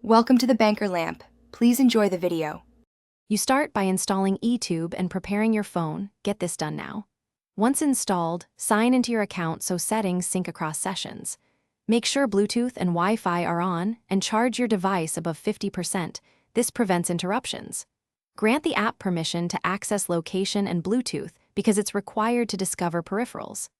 Welcome to the Banker Lamp. Please enjoy the video. You start by installing eTube and preparing your phone. Get this done now. Once installed, sign into your account so settings sync across sessions. Make sure Bluetooth and Wi-Fi are on and charge your device above 50%. This prevents interruptions. Grant the app permission to access location and Bluetooth because it's required to discover peripherals.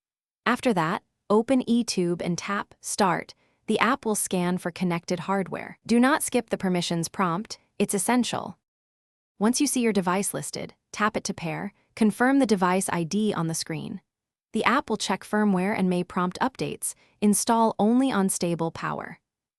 After that, open eTube and tap Start. The app will scan for connected hardware. Do not skip the permissions prompt, it's essential. Once you see your device listed, tap it to pair, confirm the device ID on the screen. The app will check firmware and may prompt updates. Install only on stable power.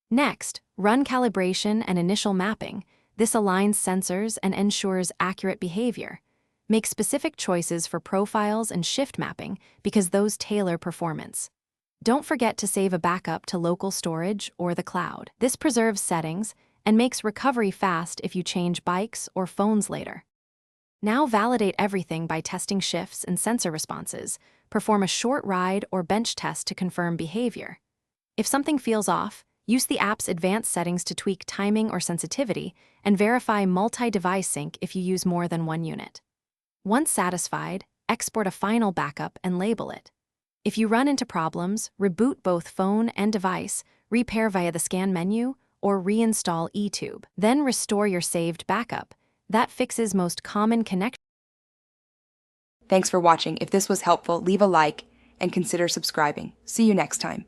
Next, run calibration and initial mapping. This aligns sensors and ensures accurate behavior. Make specific choices for profiles and shift mapping because those tailor performance. Don't forget to save a backup to local storage or the cloud. This preserves settings and makes recovery fast if you change bikes or phones later. Now validate everything by testing shifts and sensor responses. Perform a short ride or bench test to confirm behavior. If something feels off, use the app's advanced settings to tweak timing or sensitivity and verify multi-device sync if you use more than one unit. Once satisfied, export a final backup and label it. If you run into problems, reboot both phone and device, repair via the scan menu, or reinstall eTube. Then restore your saved backup. That fixes most common connections. Thanks for watching. If this was helpful, leave a like and consider subscribing. See you next time.